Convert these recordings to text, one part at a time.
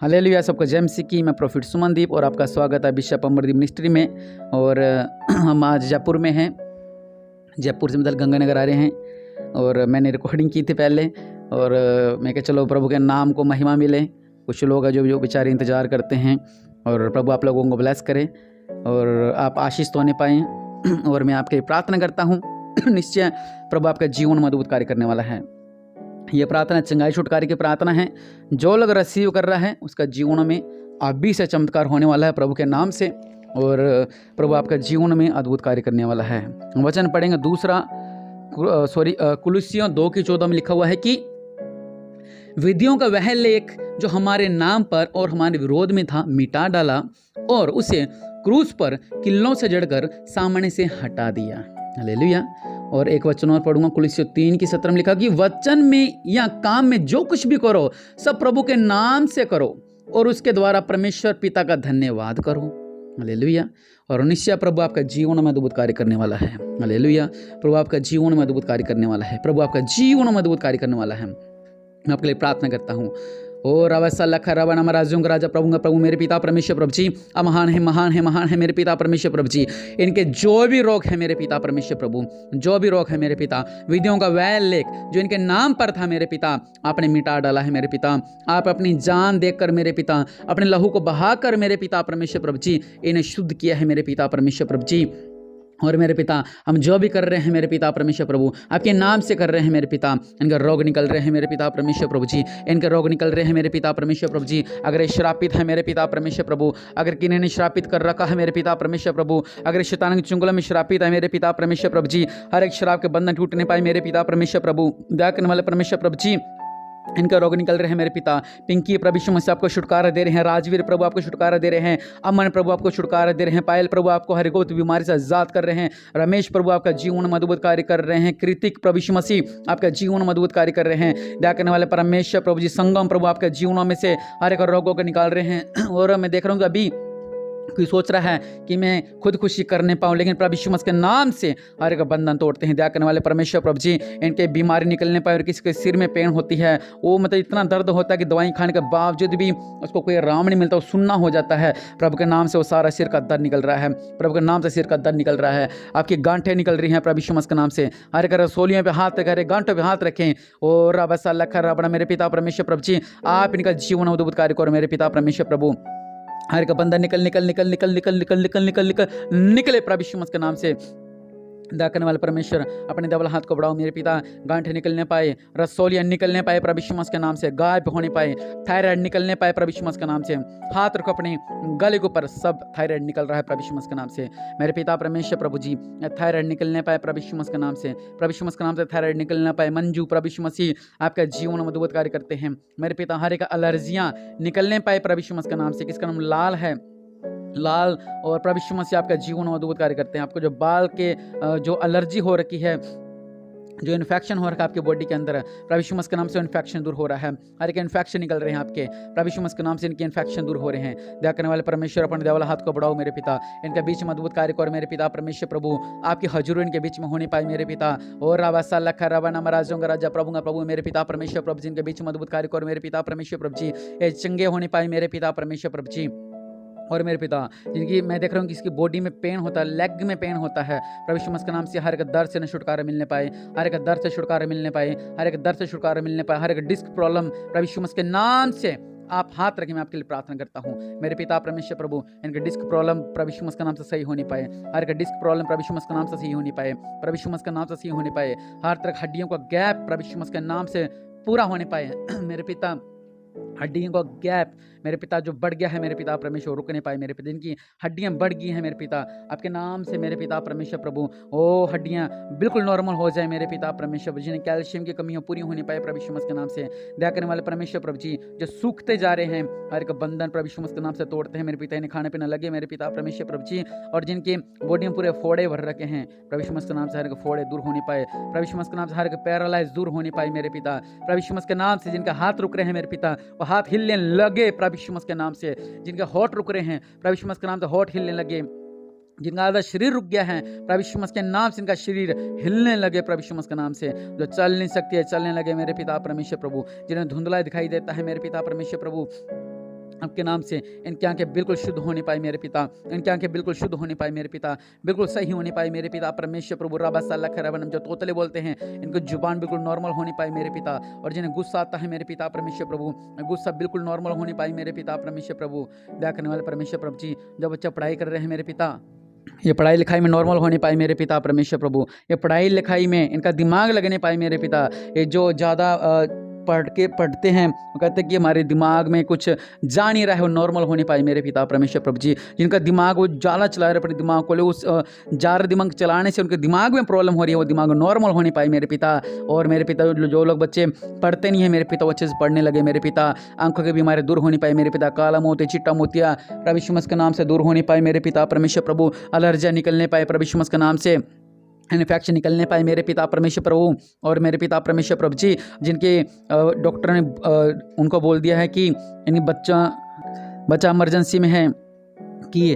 Hallelujah. सबको जय मसीह की। मैं प्रोफिट सुमनदीप और आपका स्वागत है बिशप अमरदीप मिनिस्ट्री में। और हम आज जयपुर में हैं। जयपुर से मतलब गंगानगर आ रहे हैं और मैंने रिकॉर्डिंग की थी पहले और मैं कहा चलो प्रभु के नाम को महिमा मिले। कुछ लोग हैं जो बेचारे इंतज़ार करते हैं और प्रभु आप लोगों को ब्लेस करे और आप आशीष तो होने पाएँ। और मैं आपके प्रार्थना करता हूँ निश्चय प्रभु आपका जीवन में अद्भुत कार्य करने वाला है। ये प्रार्थना चंगाई छुटकारे की प्रार्थना है। जो लोग रिसीव कर रहा है उसका जीवन में अभी से चमत्कार होने वाला है प्रभु के नाम से, और प्रभु आपका जीवन में अद्भुत कार्य करने वाला है। वचन पढ़ेंगे दूसरा कुलुस्सियों 2:14 में लिखा हुआ है कि विधियों का वह लेख जो हमारे नाम पर और हमारे विरोध में था मिटा डाला और उसे क्रूस पर किल्लों से जड़कर सामने से हटा दिया। हालेलुया। और एक वचन और पढ़ूंगा, कुलुस्सियों 3:17 में लिखा कि वचन में या काम में जो कुछ भी करो सब प्रभु के नाम से करो और उसके द्वारा परमेश्वर पिता का धन्यवाद करो। हालेलुया। और निश्चय प्रभु आपका जीवन में अद्भुत कार्य करने वाला है। हालेलुया। प्रभु आपका जीवन में अद्भुत कार्य करने वाला है। प्रभु आपका जीवन में अद्भुत कार्य करने वाला है। मैं आपके लिए प्रार्थना करता हूँ। और अवसा लखा रवन अमराज्यों का राजा प्रभु का प्रभु मेरे पिता परमेश्वर प्रभु जी, महान है महान है महान है मेरे पिता परमेश्वर प्रभु जी। इनके जो भी रोग है मेरे पिता परमेश्वर प्रभु, जो भी रोग है मेरे पिता, विधियों का वह लेख जो इनके नाम पर था मेरे पिता आपने मिटा डाला है मेरे पिता। आप अपनी जान देखकर मेरे पिता, अपने लहू को बहाकर मेरे पिता परमेश्वर प्रभु जी इन्हें शुद्ध किया है मेरे पिता परमेश्वर प्रभु जी। और मेरे पिता हम जो भी कर रहे हैं मेरे पिता परमेश्वर प्रभु आपके नाम से कर रहे हैं मेरे पिता। इनके रोग निकल रहे हैं मेरे पिता परमेश्वर प्रभु जी, इनके रोग निकल रहे हैं मेरे पिता परमेश्वर प्रभु जी। अगर ये श्रापित है मेरे पिता परमेश्वर प्रभु, अगर किन्हीं ने श्रापित कर रखा है मेरे पिता परमेश्वर प्रभु, अगर शैतान की चुंगल में श्रापित है मेरे पिता परमेश्वर प्रभु जी, हर एक श्राप के बंधन टूटने पाए मेरे पिता परमेश्वर प्रभु। दया करने वाले परमेश्वर प्रभु जी इनका रोग निकल रहे हैं मेरे पिता। पिंकी प्रभु यीशु मसीह आपको छुटकारा दे रहे हैं। राजवीर प्रभु आपको छुटकारा दे रहे हैं। अमन प्रभु आपको छुटकारा दे रहे हैं। पायल प्रभु आपको हर गोत बीमारी से आजाद कर रहे हैं। रमेश प्रभु आपका जीवन में अद्भुत कार्य कर रहे हैं। कृतिक प्रभु यीशु मसीह आपका जीवन में अद्भुत कार्य कर रहे हैं। दया करने वाले परमेश्वर प्रभु जी संगम प्रभु आपके जीवनों में से हर एक रोगों को निकाल रहे हैं। और मैं देख रहा हूँ कि अभी कोई सोच रहा है कि मैं खुद खुशी करने पाऊँ, लेकिन प्रभु यीशु मसीह के नाम से हर एक बंधन तोड़ते हैं। दया करने वाले परमेश्वर प्रभु जी इनके बीमारी निकलने पाए। और किसी के सिर में पेन होती है, वो मतलब इतना दर्द होता है कि दवाई खाने के बावजूद भी उसको कोई आराम नहीं मिलता, वो सुनना हो जाता है। प्रभु के नाम से वो सारा सिर का दर्द निकल रहा है। प्रभु के नाम से सिर का दर्द निकल रहा है। आपकी गांठें निकल रही हैं प्रभु यीशु मसीह के नाम से। हर एक रसोलियों पे हाथ रखें, गांठों पे हाथ रखें। और अब ऐसा लखा रबड़ा मेरे पिता परमेश्वर प्रभु जी आप इनका जीवन अद्भुत कार्य करो मेरे पिता परमेश्वर प्रभु। हर का बंदा निकल निकल निकल निकल निकल निकल निकल निकल निकल निकले प्रभु यीशु मसीह के नाम से। दया करने वाले परमेश्वर अपने दबल हाथ को बढ़ाओ मेरे पिता। गांठे निकलने पाए, रसोलियां निकलने पाए प्रभु यीशु मसीह के नाम से। गायब होने पाए, थायराइड निकलने पाए प्रभु यीशु मसीह के नाम से। हाथ रखो अपने गले के ऊपर, सब थायराइड निकल रहा है प्रभु यीशु मसीह के नाम से। मेरे पिता परमेश्वर प्रभु जी थायराइड निकलने पाए प्रभु यीशु मसीह के नाम से। प्रभु यीशु मसीह के नाम से थायराइड निकलने पाए। मंजू प्रभु यीशु मसीह आपका जीवन में अद्भुत कार्य करते हैं मेरे पिता। हर एक एलर्जियां निकलने पाए प्रभु यीशु मसीह के नाम से। किसका नाम लाल है, लाल। और प्रभु यीशु मसीह आपका जीवन में अद्भुत कार्य करते हैं। आपको जो बाल के जो एलर्जी हो रखी है, जो इन्फेक्शन हो रखा है आपके बॉडी के अंदर, प्रभु यीशु मसीह के नाम से इन्फेक्शन दूर हो रहा है। हर एक इन्फेक्शन निकल रहे हैं आपके, प्रभु यीशु मसीह के नाम से इनके इन्फेक्शन दूर हो रहे हैं। दया करने वाले परमेश्वर अपने दया वाला हाथ को बढ़ाओ मेरे पिता। इनके बीच में अद्भुत कार्य करो मेरे पिता परमेश्वर प्रभु। आपकी हजूरी इनके बीच में होने पाए मेरे पिता। और रावासा लखा रवन अमराज्यों का राजा प्रभु का प्रभु मेरे पिता परमेश्वर प्रभु जिनके बीच में अद्भुत कार्य करो मेरे पिता परमेश्वर प्रभु जी। ये चंगे होने पाए मेरे पिता परमेश्वर प्रभु जी। और मेरे पिता जिनकी मैं देख रहा हूँ कि इसकी बॉडी में पेन होता है, लेग में पेन होता है, प्रभु यीशु मसीह के नाम से हर एक दर्द से न छुटकारा मिलने पाए, हर एक दर्द से छुटकारा मिलने पाए, हर एक दर्द से छुटकारा मिलने पाए। हर एक डिस्क प्रॉब्लम प्रभु यीशु मसीह के नाम से आप हाथ रखें, मैं आपके लिए प्रार्थना करता हूँ मेरे पिता परमेश्वर प्रभु। इनके डिस्क प्रॉब्लम प्रभु यीशु मसीह के नाम से सही होने पाए। हर एक डिस्क प्रॉब्लम प्रभु यीशु मसीह के नाम से सही होने पाए, प्रभु यीशु मसीह के नाम से सही होने पाए। हर तरह हड्डियों का गैप प्रभु यीशु मसीह के नाम से पूरा होने पाए मेरे पिता। हड्डियों का गैप मेरे पिता जो बढ़ गया है मेरे पिता परमेश्वर रुक नहीं पाए मेरे पिता। इनकी हड्डियां बढ़ गई हैं मेरे पिता आपके नाम से मेरे पिता परमेश्वर प्रभु। ओ हड्डियां बिल्कुल नॉर्मल हो जाए मेरे पिता परमेश्वर प्रभु। जिन्हें कैल्शियम की कमियां पूरी होने पाए प्रभु यीशु मसीह के नाम से। दया करने वाले परमेश्वर प्रभु जी जो सूखते जा रहे हैं हर एक बंधन प्रभु यीशु मसीह के नाम से तोड़ते हैं मेरे पिता। इन्हें खाने पीने लगे मेरे पिता परमेश्वर प्रभु जी। और जिनकी बॉडी में पूरे फोड़े भर रखे हैं प्रभु यीशु मसीह के नाम से हर एक फोड़े दूर होने पाए। प्रभु यीशु मसीह के नाम से हर एक पैरालाइज दूर होने पाए मेरे पिता। प्रभु यीशु मसीह के नाम से जिनका हाथ रुक रहे हैं मेरे पिता वो हाथ हिलने लगे प्रभु यीशु मसीह के नाम से। जिनके होठ रुक रहे हैं प्रभु यीशु मसीह के नाम से होठ हिलने लगे। जिनका आधा शरीर रुक गया है प्रभु यीशु मसीह के नाम से इनका शरीर हिलने लगे प्रभु यीशु मसीह के नाम से। जो चल नहीं सकती है चलने लगे मेरे पिता परमेश्वर प्रभु। जिन्हें धुंधला दिखाई देता है मेरे पिता परमेश्वर प्रभु आपके नाम से इनकी आंखें बिल्कुल शुद्ध होने पाए मेरे पिता, इनकी आंखें बिल्कुल शुद्ध होने पाए मेरे पिता, बिल्कुल सही होने पाए मेरे पिता परमेश्वर प्रभु। रबा साला खराबनम, जो तोतले बोलते हैं इनको जुबान बिल्कुल नॉर्मल होने पाए मेरे पिता, और जिन्हें गुस्सा आता है मेरे पिता परमेश्वर प्रभु, गुस्सा बिल्कुल नॉर्मल होने पाए मेरे पिता परमेश्वर प्रभु। दया करने वाले परमेश्वर प्रभु जी, जो बच्चा पढ़ाई कर रहे हैं मेरे पिता, ये पढ़ाई लिखाई में नॉर्मल होने पाए मेरे पिता परमेश्वर प्रभु, ये पढ़ाई लिखाई में इनका दिमाग लगने पाए मेरे पिता। ये जो ज़्यादा पढ़ते हैं वो कहते हैं कि हमारे दिमाग में कुछ जा नहीं रहा है, वो नॉर्मल होने पाए मेरे पिता परमेश्वर प्रभु जी। जिनका दिमाग वो ज़्यादा चला रहे अपने दिमाग को, उस ज़्यादा दिमाग चलाने से उनके दिमाग में प्रॉब्लम हो रही है, वो दिमाग नॉर्मल होने पाए मेरे पिता। और मेरे पिता जो लोग बच्चे पढ़ते नहीं है मेरे पिता, वो अच्छे से पढ़ने लगे मेरे पिता। आंखों की बीमारी दूर होनी पाए मेरे पिता, काला मोती चिट्टा मोतिया प्रभु यीशु मसीह के नाम से दूर होने पाए मेरे पिता परमेश्वर प्रभु। एलर्जियाँ निकलने पाए प्रभु यीशु मसीह के नाम से, इन्फेक्शन निकलने पाए मेरे पिता परमेश्वर प्रभु। और मेरे पिता परमेश्वर प्रभु जी, जिनके डॉक्टर ने उनको बोल दिया है कि यानी बच्चा इमरजेंसी में है, कि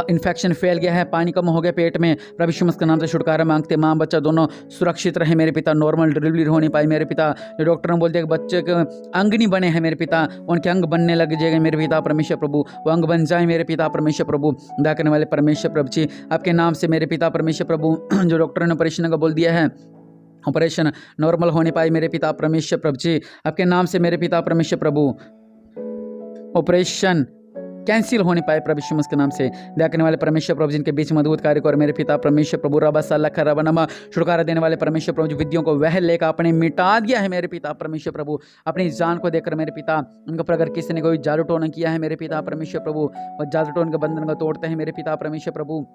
इन्फेक्शन फैल गया है, पानी कम हो गया पेट में, प्रभु यीशु मसीह के नाम से छुटकारा मांगते, माँ बच्चा दोनों सुरक्षित रहे मेरे पिता, नॉर्मल डिलीवरी होने पाए मेरे पिता। जो डॉक्टर ने बोल दिया कि बच्चे के अंग नहीं बने हैं मेरे पिता, उनके अंग बनने लग जाएंगे मेरे पिता परमेश्वर प्रभु, वो अंग बन जाए मेरे पिता परमेश्वर प्रभु। दया करने वाले परमेश्वर प्रभु जी, आपके नाम से मेरे पिता परमेश्वर प्रभु, जो डॉक्टर ने ऑपरेशन का बोल दिया है, ऑपरेशन नॉर्मल होने पाए मेरे पिता परमेश्वर प्रभु जी। आपके नाम से मेरे पिता परमेश्वर प्रभु, ऑपरेशन कैंसिल होने पाए प्रभु यीशु मसीह के नाम से। दया करने वाले परमेश्वर प्रभु, जिनके बीच मजबूत कार्य कर मेरे पिता परमेश्वर प्रभु। रबा साला खराबनमा, छुटकारा देने वाले परमेश्वर प्रभु, जो विधियों को वह लेकर आपने मिटा दिया है मेरे पिता परमेश्वर प्रभु, अपनी जान को देकर मेरे पिता। उनके पर अगर किसी ने कोई जादू टोना किया है मेरे पिता परमेश्वर प्रभु, और जादू टोन के बंधन को तोड़ते हैं मेरे पिता परमेश्वर प्रभु,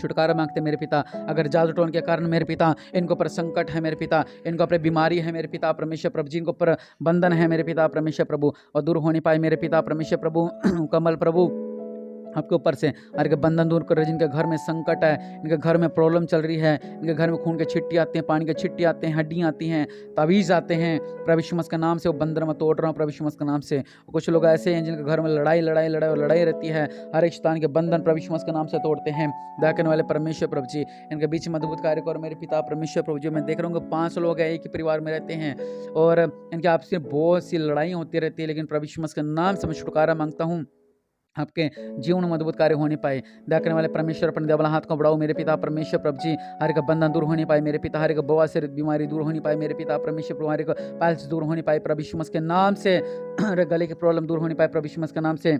छुटकारा मांगते मेरे पिता। अगर जादू टोन के कारण मेरे पिता इनको पर संकट है मेरे पिता, इनको पर बीमारी है मेरे पिता परमेश्वर प्रभु जी, इनको पर बंधन है मेरे पिता परमेश्वर प्रभु, और दूर होने पाए मेरे पिता परमेश्वर प्रभु। कमल प्रभु आपके ऊपर से हर के बंधन दूर कर रहे, जिनके घर में संकट है, इनके घर में प्रॉब्लम चल रही है, इनके घर में खून के छिट्टी आते हैं, पानी के छिट्टी आते हैं, हड्डियाँ आती हैं, तावीज़ आते हैं, प्रभु यीशु मसीह के नाम से वो बंधन में तोड़ रहा हूँ प्रभु यीशु मसीह के नाम से। कुछ लोग ऐसे हैं जिनके घर में लड़ाई रहती है, हर एक शैतान के बंधन प्रभु यीशु मसीह के नाम से तोड़ते हैं। दया करने वाले परमेश्वर प्रभु जी, इनके बीच में अद्भुत कार्य करो मेरे पिता परमेश्वर प्रभु जी। मैं देख रहा हूँ 5 लोग हैं, एक ही परिवार में रहते हैं, और इनके आपसे बहुत सी लड़ाई होती रहती है, लेकिन प्रभु यीशु मसीह के नाम से मैं छुटकारा मांगता हूँ, आपके जीवन में अद्भुत कार्य होने पाए। दया करने वाले परमेश्वर, अपने देवला हाथ को बढ़ाओ मेरे पिता परमेश्वर प्रभु जी। हर एक बंधन दूर होने पाए मेरे पिता, हर एक बवासीर बीमारी दूर होनी पाए मेरे पिता परमेश्वर प्रभु, हर एक पाइल्स दूर होने पाए प्रभु यीशु मसीह के नाम से, हर एक गले की प्रॉब्लम दूर होने पाए प्रभु यीशु मसीह के नाम से,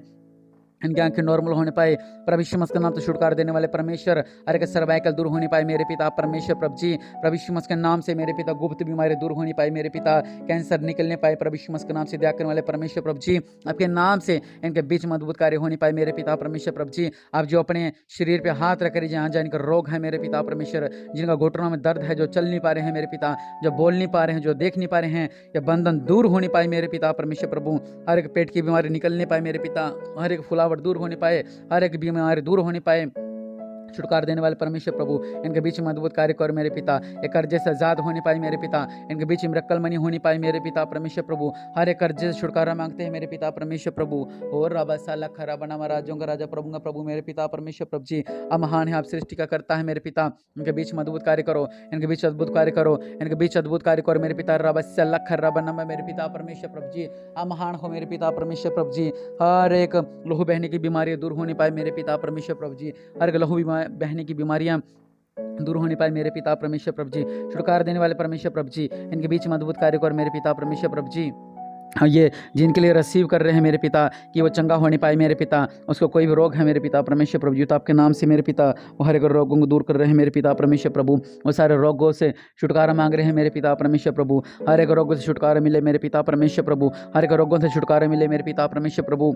इनकी आंखें नॉर्मल होने पाए प्रभु यीशु मसीह के नाम से। छुटकारा देने वाले परमेश्वर, हर एक सर्वाइकल दूर होने पाए मेरे पिता परमेश्वर प्रभु जी, प्रभु यीशु मसीह के नाम से मेरे पिता। गुप्त बीमारी दूर होनी पाए मेरे पिता, कैंसर निकलने पाए प्रभु यीशु मसीह के नाम से। दया करने वाले परमेश्वर प्रभु जी, आपके नाम से इनके बीच में अद्भुत कार्य होने पाए मेरे पिता परमेश्वर प्रभु जी। आप जो अपने शरीर पे हाथ रख कर जहाँ जहाँ इनका रोग है मेरे पिता परमेश्वर, जिनका घुटनों में दर्द है, जो चल नहीं पा रहे हैं मेरे पिता, जो बोल नहीं पा रहे हैं, जो देख नहीं पा रहे हैं, ये बंधन दूर होने पाए मेरे पिता परमेश्वर प्रभु। हर एक पेट की बीमारी निकलने पाए मेरे पिता, हर एक फुलावट दूर होने पाए, हर एक बीमारी दूर होने पाए। छुटकारा देने वाले परमेश्वर प्रभु, इनके बीच में अद्भुत कार्य कर मेरे पिता। एक कर्जे से आजाद होने पाए मेरे पिता, इनके बीच में रक्कलमनी होनी पाए मेरे पिता परमेश्वर प्रभु। हर एक कर्जे से छुटकारा मांगते हैं मेरे पिता परमेश्वर प्रभु। और रबा साला खरा बना राजों का राजा प्रभु का प्रभु मेरे पिता परमेश्वर प्रभु जी। महान है आप, सृष्टि का करता है मेरे पिता। इनके बीच में अद्भुत कार्य करो, इनके बीच अद्भुत कार्य करो, इनके बीच अद्भुत कार्य करो मेरे पिता। रबा साला खरा बना मेरे पिता परमेश्वर प्रभु जी। महान हो मेरे पिता परमेश्वर प्रभु जी। हर एक लहू बहने की बीमारी दूर होने पाए मेरे पिता परमेश्वर प्रभु जी। हर एक लहू बहने की बीमारियां दूर होने पाए मेरे पिता परमेश्वर प्रभु जी। छुटकारा देने वाले परमेश्वर प्रभु जी, इनके बीच में अद्भुत कार्य कर मेरे पिता परमेश्वर प्रभु जी। हाँ, ये जिनके लिए रिसीव कर रहे हैं मेरे पिता कि वो चंगा होने पाए मेरे पिता, उसको कोई भी रोग है मेरे पिता परमेश्वर प्रभु जी, तो आपके नाम से मेरे पिता वो हर एक रोगों को दूर कर रहे हैं मेरे पिता परमेश्वर प्रभु। वो सारे रोगों से छुटकारा मांग रहे हैं मेरे पिता परमेश्वर प्रभु। हर एक रोगों से छुटकारा मिले मेरे पिता परमेश्वर प्रभु, हर एक रोगों से छुटकारा मिले मेरे पिता परमेश्वर प्रभु,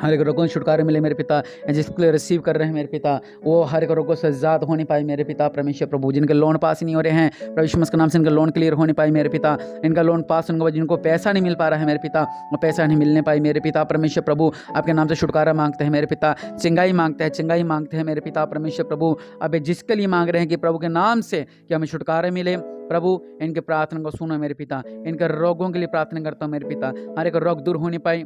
हर एक रोगों से छुटकारा मिले मेरे पिता। जिसके लिए रिसीव कर रहे हैं मेरे पिता, वो हर एक रोगों से आजाद होने पाए मेरे पिता परमेश्वर प्रभु। जिनके लोन पास नहीं हो रहे हैं प्रभु यीशु मसीह के नाम से, इनका लोन क्लियर होने पाए मेरे पिता। इनका लोन पास होने के बाद जिनको पैसा नहीं मिल पा रहा है मेरे पिता, वो पैसा नहीं मिलने पाए मेरे पिता परमेश्वर प्रभु। आपके नाम से छुटकारा मांगते हैं मेरे पिता, चिंगाई मांगते हैं मेरे पिता परमेश्वर प्रभु। अब जिसके लिए मांग रहे हैं कि प्रभु के नाम से कि हमें छुटकारा मिले प्रभु, इनके प्रार्थना को सुनो मेरे पिता। इनके रोगों के लिए प्रार्थना करता हूँ मेरे पिता, हर एक रोग दूर होने पाए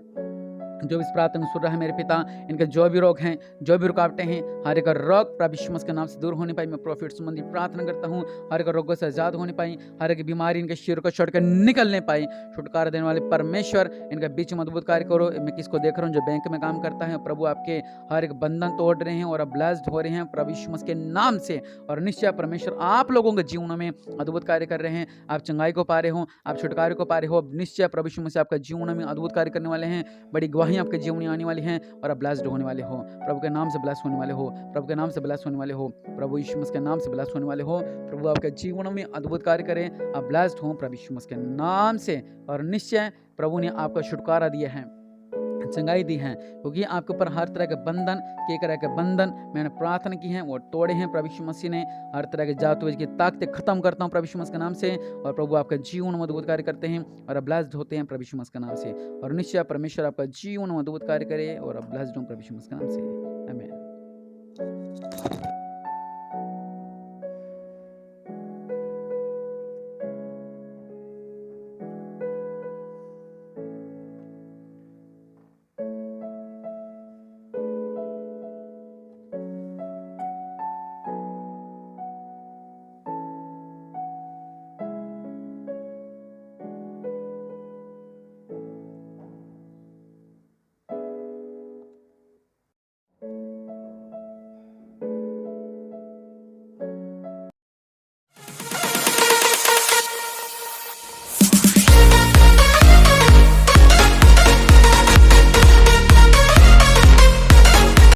जो भी इस प्रार्थना में सुन रहा है मेरे पिता, इनके जो भी रोग हैं, जो भी रुकावटें हैं, हर एक रोग प्रभु यीशु मसीह के नाम से दूर होने पाई। मैं प्रॉफिट संबंधी प्रार्थना करता हूँ, हर एक रोगों से आजाद होने पाई, हर एक बीमारी इनके शरीर को छोड़कर निकलने पाई। छुटकारा देने वाले परमेश्वर इनके बीच में अद्भुत कार्य करो। मैं किसको देख रहा हूँ जो बैंक में काम करता है, प्रभु आपके हर एक बंधन तोड़ रहे हैं और अब ब्लेस्ड हो रहे हैं प्रभु यीशु मसीह के नाम से। और निश्चय परमेश्वर आप लोगों के जीवनों में अद्भुत कार्य कर रहे हैं। आप चंगाई को पा रहे हो, आप छुटकारे को पा रहे हो। निश्चय प्रभु यीशु मसीह आपका जीवन में अद्भुत कार्य करने वाले हैं। बड़ी गवाही आपके जीवन में आने वाली हैं और आप ब्लेस्ड होने वाले हो। प्रभु के नाम से ब्लेस होने वाले हो, प्रभु के नाम से ब्लेस होने वाले हो, प्रभु यीशु मसीह के नाम से ब्लेस होने वाले हो। प्रभु आपके जीवन में अद्भुत कार्य करें, आप ब्लेस्ड हो प्रभु यीशु मसीह के नाम से। और निश्चय प्रभु ने आपको छुटकारा दिया है, चंगाई दी है, क्योंकि आपके ऊपर हर तरह के बंधन, के तरह के बंधन मैंने प्रार्थना की है वो तोड़े हैं प्रभु यीशु मसीह ने। हर तरह के जादू की ताकतें खत्म करता हूँ प्रभु यीशु मसीह के नाम से। और प्रभु आपका जीवन में अद्भुत कार्य करते हैं और ब्लेस्ड होते हैं प्रभु यीशु मसीह के नाम से। और निश्चय परमेश्वर आपका जीवन में अद्भुत कार्य करे और ब्लेस्ड हो प्रभु यीशु मसीह के नाम से।